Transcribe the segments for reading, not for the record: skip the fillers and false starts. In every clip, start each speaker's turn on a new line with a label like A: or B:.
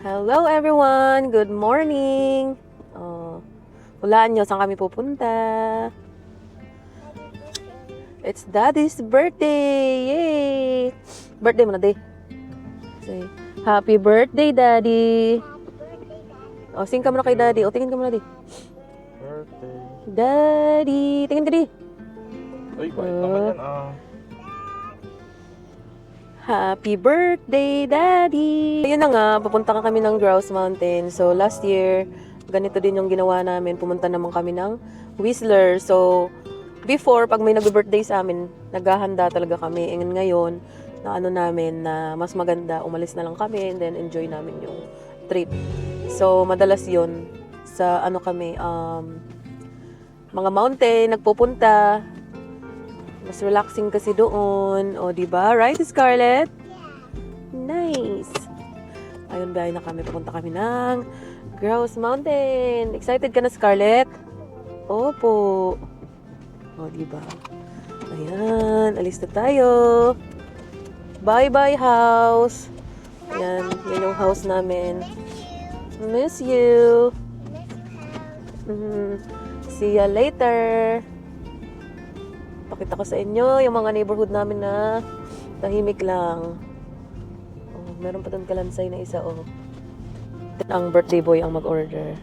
A: Hello everyone! Good morning! Hulaan nyo saan kami pupunta. It's Daddy's birthday! Yay! Birthday mo na, Day. Say, happy birthday, Daddy! Sing ka muna kay Daddy. Tingin ka muna, Day.
B: Birthday.
A: Daddy! Tingin ka, Day.
B: Uy, bait naman yan
A: Happy birthday, Daddy! Ayun na nga, papunta ka kami ng Grouse Mountain. So, last year, ganito din yung ginawa namin. Pumunta naman kami ng Whistler. So, before, pag may nag-birthday sa amin, naghahanda talaga kami. And ngayon, na ano namin, na mas maganda, umalis na lang kami and then enjoy namin yung trip. So, madalas yon sa ano kami, mga mountain, nagpupunta. Mas relaxing kasi doon. O, diba? Right, Scarlett? Nice. Ayun, biyahe na kami. Papunta kami ng Grouse Mountain. Excited ka na, Scarlett? Opo. O, diba? Ayan. Alis na tayo. Bye-bye, house. Ayan. Yan yung house namin. Miss you. See ya later. Pakita ko sa inyo yung mga neighborhood namin na tahimik lang. Meron pa doon kalansay na isa, Ang birthday boy ang mag-order.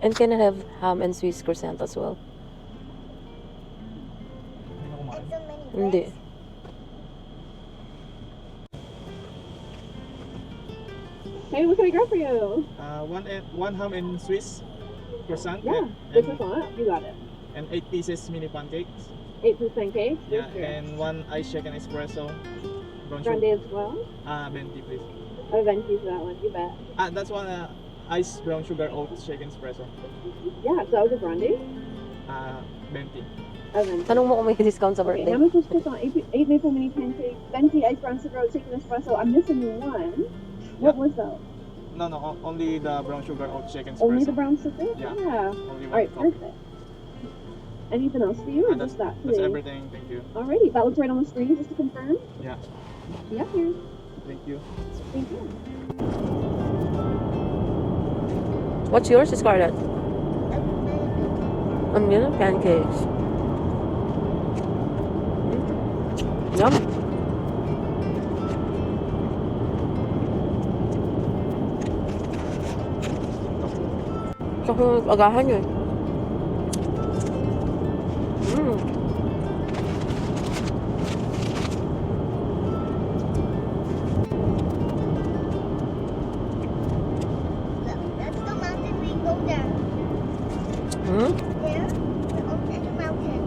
A: And can I have ham and Swiss croissant as well? Hindi.
C: Hey, what can I grab for you?
B: One ham and Swiss croissant.
C: Yeah, the croissant. You got it.
B: And 8 pieces mini pancakes.
C: 8% cake.
B: Yeah,
C: Sure.
B: and one ice shaken espresso. Brown
C: Grande
B: sugar.
C: as well.
B: Venti, please.
C: Oh, venti for that one. You bet.
B: That's one ice brown sugar oats shaken espresso.
C: Yeah, so that was a grande.
B: Venti.
C: Oh, venti.
A: Tanong mo kung may discount sa
C: Okay,
A: birthday.
C: how much was croissant? 8 maple mini pancake, venti ice brown sugar oat shaken espresso. I'm missing one. What was that?
B: No, only the brown sugar oats shaken espresso.
C: Only the brown sugar?
B: Yeah. Only one.
C: All right,
B: cup.
C: perfect. Anything else for you, or just that
B: That's
C: today?
B: everything. Thank you.
C: Alrighty, that looks right on the screen, just to confirm.
B: Yeah.
C: Yeah, here.
B: Thank you.
C: Thank you.
A: What's yours, Scarlett? Yun, pancakes. Yum. Kasi agahan yun.
D: That's the mountain we go down. There, the mountain.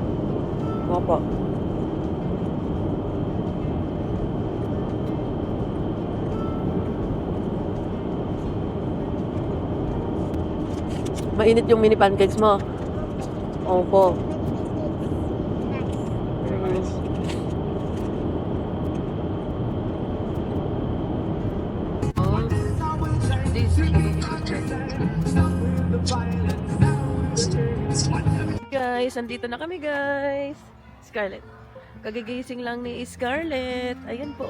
A: Opo. Mainit yung mini pancakes mo. Opo.
B: Very nice.
A: Guys, andito na kami, guys. Scarlett. Kagigising lang ni Scarlett. Ayan po,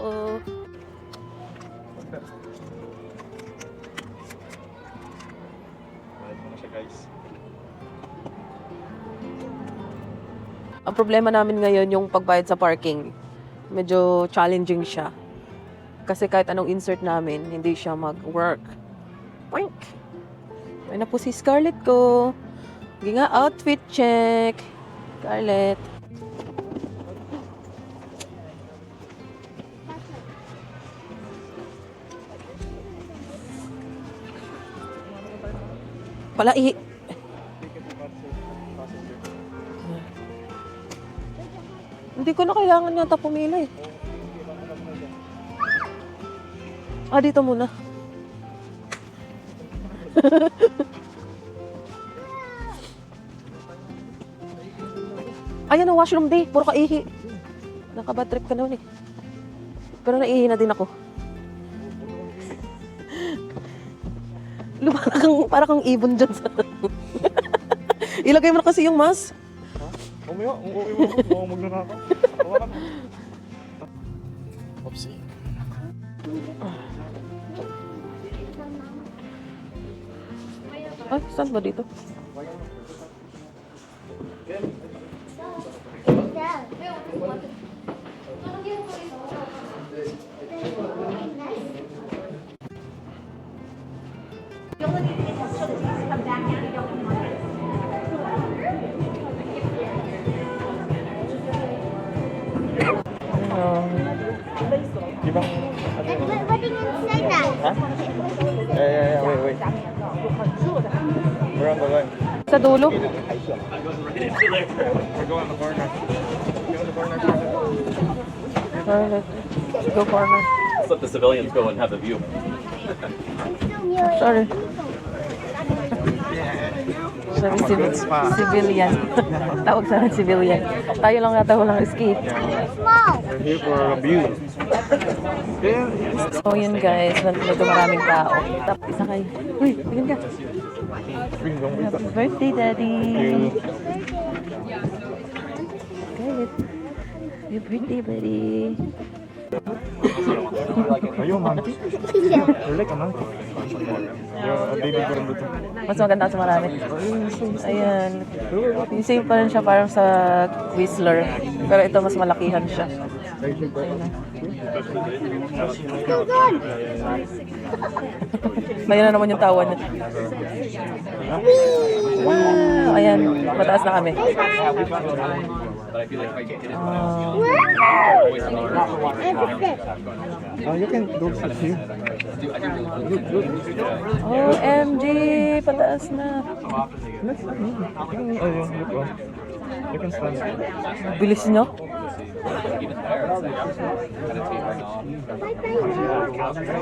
B: Bye muna siya, guys.
A: Ang problema namin ngayon yung pagbayad sa parking. Medyo challenging siya. Kasi kahit anong insert namin, hindi siya mag-work. Poink! Ayun na po si Scarlett ko. Sige nga, outfit check. Scarlett. Pala, hindi ko na kailangan yata pumila eh. Dito muna. Ayan ang washroom day. Puro ka ihi. Nakabad trip ka noon eh. Pero naihi na din ako. Para kang ibon dyan sa... Ilagay mo na kasi yung mask.
B: Umaya, ang okay mo. Baka magnanakaw. Tawakan mo. Oopsie.
A: Ay, saan ba dito?
B: Di ba?
D: What do you say that?
B: Huh? Yeah, wait. We're on the line.
A: Sa dulo?
B: We're going to the corner. Go in the corner.
A: Let's go corner.
E: Let's let the civilians go and have the view.
A: Sorry. Sabi civilian. Tawag sana civilian. Tayo lang yata walang ski.
D: Small.
B: We're here for a view.
A: So yun guys, nandito maraming tao. Tapos isa kayo. Uy, tingin ka. Happy birthday, Daddy. Good. Happy birthday, buddy.
B: Ayun, man. You're like a monkey. You're a baby ko rin dito.
A: Mas maganda sa marami. Ayan. Yung same pa rin siya parang sa Whistler. Pero ito mas malakihan siya. Mayroon na naman yung tawa niya. Wow! Ayan, mataas na kami.
B: You can do it here.
A: OMG! Pataas na.
B: You can stand.
A: Bilis nyo.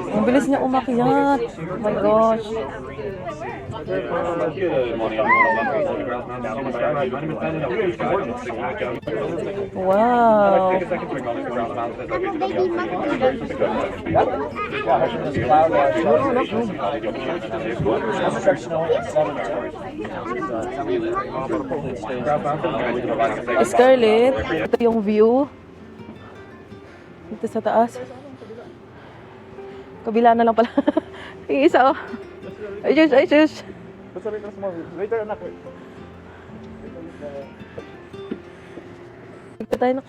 A: Ang bilis niya umakyat. Oh my gosh. Wow. Scarlett, ito yung view. Dito sa taas. Kabila na lang pala. Yung isa, oh. Ay, Diyos, ay, Diyos.
B: Later, anak.
A: Dito tayo na.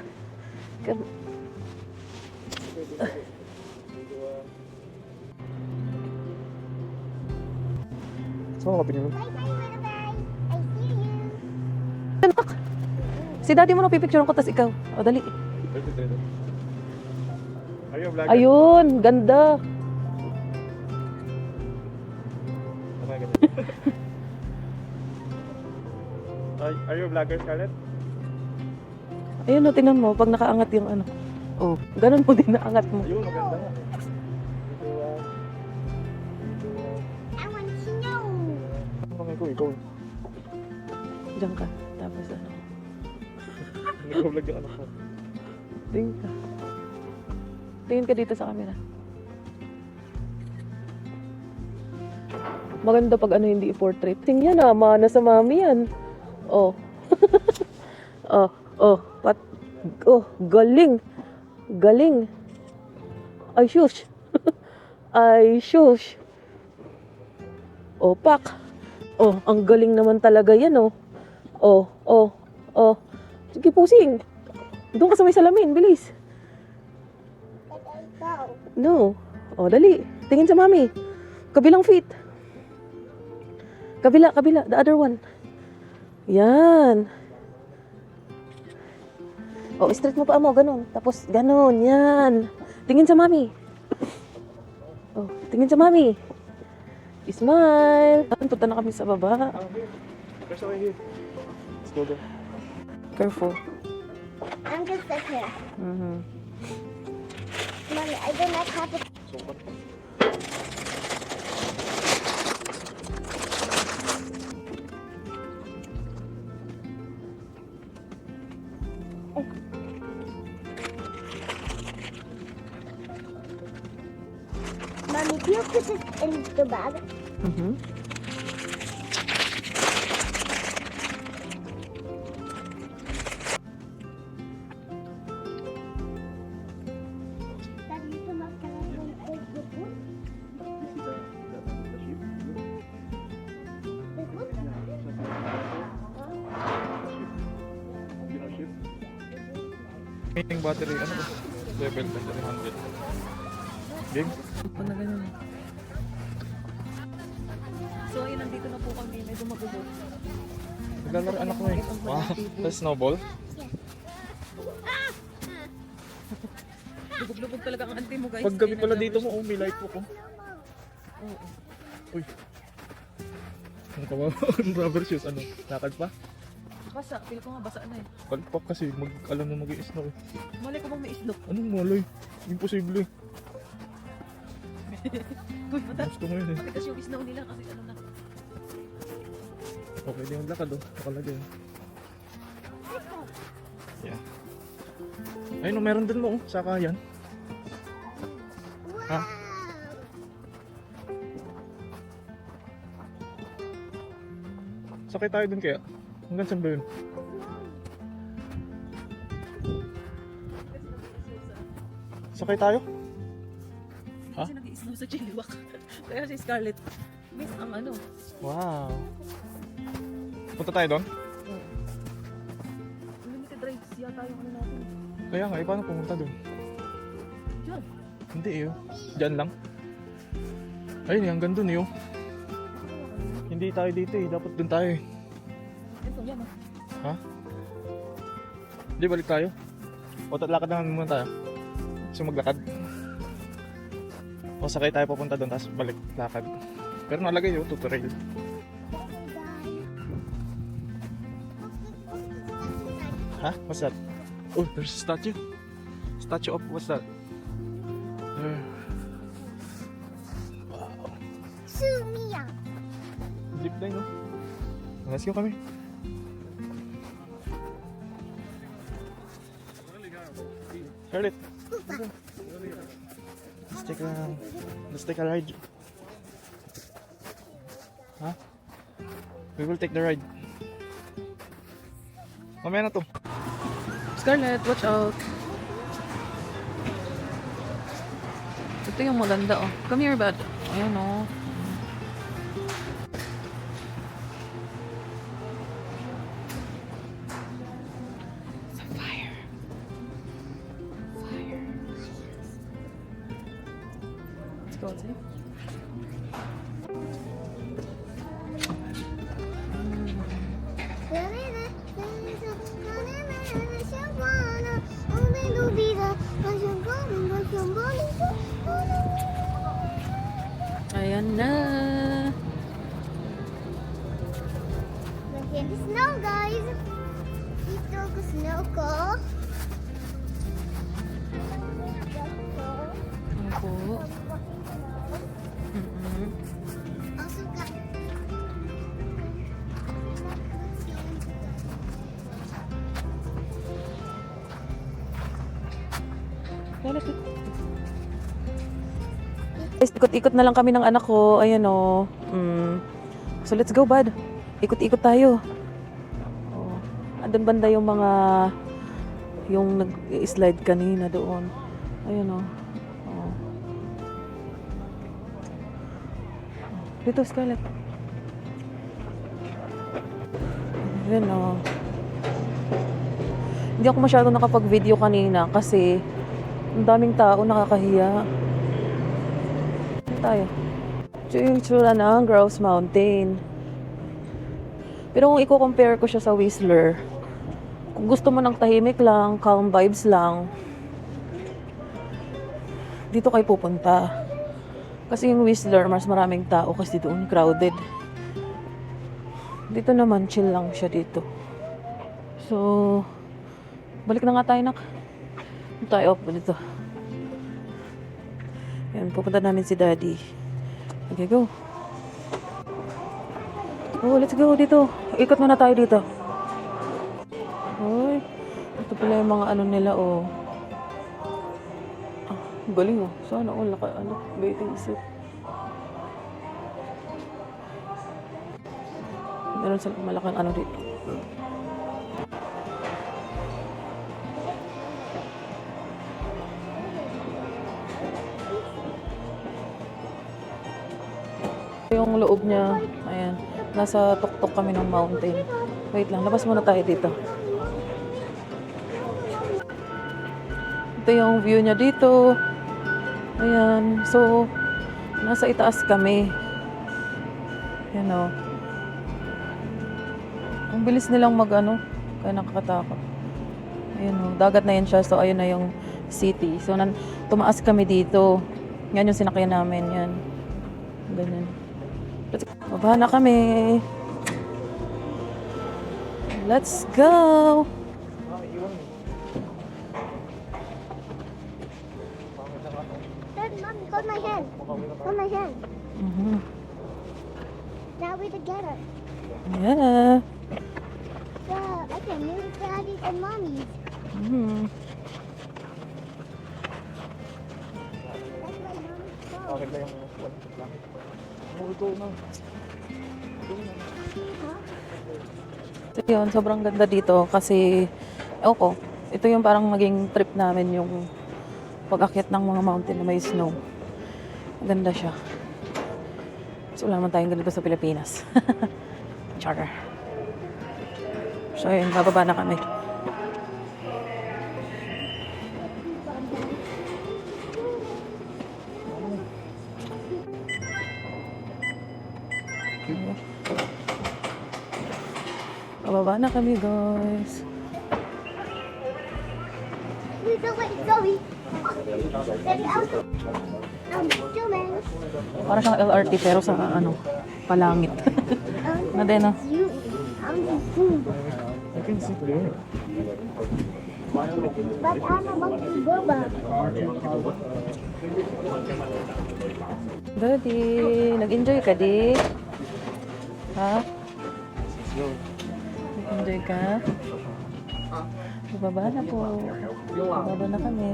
B: Saan mo kapinin mo?
A: Si daddy mo na pipicturean ko, tas ikaw. O, dali.
B: Are you a vlogger?
A: Ayun, ganda.
B: Are you a vlogger, Scarlett?
A: Ayun, no, tingnan mo, pag nakaangat yung ano. Oh, ganun mo din naangat mo.
B: Ayun, maganda nga.
D: I want to know.
B: Okay, ko, ikaw.
A: Diyan ka. Tapos ano.
B: Nag-vlog yung anak ko.
A: Tingin ka. Tingin ka dito sa camera. Maganda pag ano hindi i-portrait. Tingnan na, mana sa mami yan. Oh. Oh, galing. Galing. Ay, shush. Ay, shush. Oh, pak. Oh, ang galing naman talaga yan, oh. Oh. Sige, pusing. Doon ka sa may salamin, bilis. No. Oh, dali. Tingin sa mami. Kabilang feet. Kabila. The other one. Yan. Oh, straight mo pa mo. Ganun. Tapos, ganun. Yan. Tingin sa mami. Oh, tingin sa mami. Smile. Punta na kami sa baba.
B: There's a way here. Let's go there.
A: Careful.
D: I'm just sit here.
A: Mm-hmm.
D: Mommy, I do not have it. Mommy, do you put this in the bag?
A: Mm-hmm.
B: remaining battery, ano to? Level 300. Game?
A: Pag na ganun. So, ayun, nandito na po kami. Medyo magugot.
B: Naglalaro anak mo eh. Wow, tapos snowball.
A: Lubog-lubog talaga ang auntie mo, guys.
B: Pag gabi pala dito mo, oh, may light po ko.
A: Oo.
B: Uy. Ang kawawa, ang rubber shoes, ano? Lakad pa?
A: Basa. Feel ko nga basa na eh.
B: Kalpak kasi, alam mo mag-i-snow eh.
A: Malay ko bang may islog.
B: Anong malay? Imposible eh.
A: Uy, mata.
B: Gusto mo yun eh.
A: Matigas yung snow nila kasi ano na.
B: Okay, di maglakad oh. Nakalagay. Yeah. Ayun oh, meron din mo oh. Saka yan. Ha? Sakay tayo dun kaya? Hanggang saan ba yun? Sakay tayo? Ha?
A: Kasi nag-i-snow sa Chiliwak. Kaya si Scarlett, miss ang ano.
B: Wow. Punta tayo doon?
A: Limited rides yata yung ano natin.
B: Kaya nga, paano pumunta doon?
A: Diyan.
B: Hindi eh. Diyan lang. Ayun eh, hanggang doon eh. Oh. Hindi tayo dito eh. Dapat doon tayo eh.
A: Ito, yan ah.
B: Ha? Hindi, balik tayo. O, tatlakad na muna tayo. Gusto maglakad. O, sakay tayo papunta doon, tapos balik lakad. Pero nalagay yun, tutorial. Ha? What's that? Oh, there's a statue. Statue of, what's that? There. Wow.
D: Sumiya.
B: Zip line, no? Let's go kami. Scarlett. Let's take a ride. Huh? We will take the ride. Mamaya na to.
A: Scarlett, watch out. Ito yung maganda oh. Come here, bud. Ayan oh. It's a fire. Fire. Let's go outside. Ayan na.
D: Look at the snow, guys. Ito ko snow ko.
A: Ano po?
D: Ang suka.
A: Guys, ikot-ikot na lang kami ng anak ko. Ayan o. So, let's go, bud. Ikot-ikot tayo. Oh. Andun banda yung mga yung nag-slide kanina doon. Ayan o. Oh. Dito, Scarlett. Ayan o. Hindi ako masyado nakapag-video kanina kasi ang daming tao, nakakahiya. Tayo. Ito yung itsura ng Grouse Mountain. Pero kung i-compare ko siya sa Whistler, kung gusto mo ng tahimik lang, calm vibes lang, dito kayo pupunta. Kasi yung Whistler, mas maraming tao kasi doon crowded. Dito naman, chill lang siya dito. So, balik na nga tayo, nak. Tayo up dito. Yan, pupunta namin si Daddy. Okay, go. Oh, let's go dito. Ikot muna tayo dito. Hoy, ito pala yung mga ano nila, oh. Ah, galing, oh. Sana all bathing suit. Meron sa malaking ano dito. Yung loob niya, ayan, nasa tuktok kami ng mountain. Wait lang, labas muna tayo dito. ito yung view niya dito. Ayan. So, nasa itaas kami. Ayan o. Ang bilis nilang mag-ano. Kaya nakakatakot. Ayan o. Dagat na yan siya. So, ayun na yung city. So, tumaas kami dito. Yan yung sinakyan namin. Yan. Ganyan. Baba na kami. Let's go!
D: Dad, Mommy, hold my hand. Hold my hand.
A: Mhm.
D: Now we're together.
A: Yeah.
D: Wow, I can move Daddy's and Mommy's.
A: Mhm.
D: That's why Mommy's phone.
B: Bakit lang yung langit? Ito na.
A: So yun, sobrang ganda dito kasi, ko, ito yung parang maging trip namin yung pag-akyat ng mga mountain na may snow. Ganda siya. So wala naman tayong ganito sa Pilipinas. Char. So yun, bababa na kami. Bababa na kami, guys.
D: Wait, Zoe. Daddy, zooming.
A: Para siyang LRT pero sa ano, palangit. Na din, no?
D: You. I'm zoom.
B: I can see clear.
D: But I'm a monkey boba.
A: Daddy, nag-enjoy ka, di? Ha? Nag-enjoy ka? Bababa na po. Bababa na kami.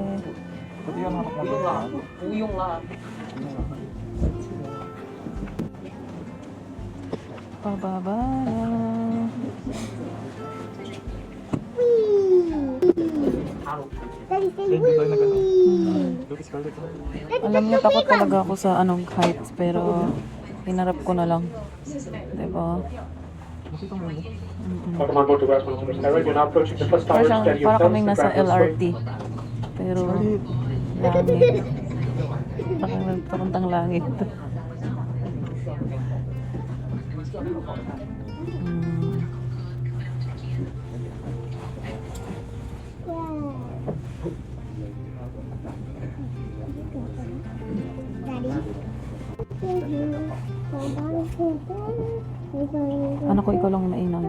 B: Pati yung hamak na.
A: Bababa na.
D: Daddy, say
B: Hindi tayo nag-ano.
D: wee.
B: Lucas Carlet.
A: Alam niyo, takot talaga ako sa anong height, pero hinarap ko na lang. Diba?
B: Nakita mo yun?
F: Automatic photographs from the sky. You're now approaching the first
A: Para
F: tower.
A: siyang,
F: Steady
A: para
F: yourselves.
A: kaming
F: The
A: nasa
F: ground will
A: LRT.
F: sway.
A: Pero, langit. Parang papuntang langit. Ano ko, ikaw lang mainang.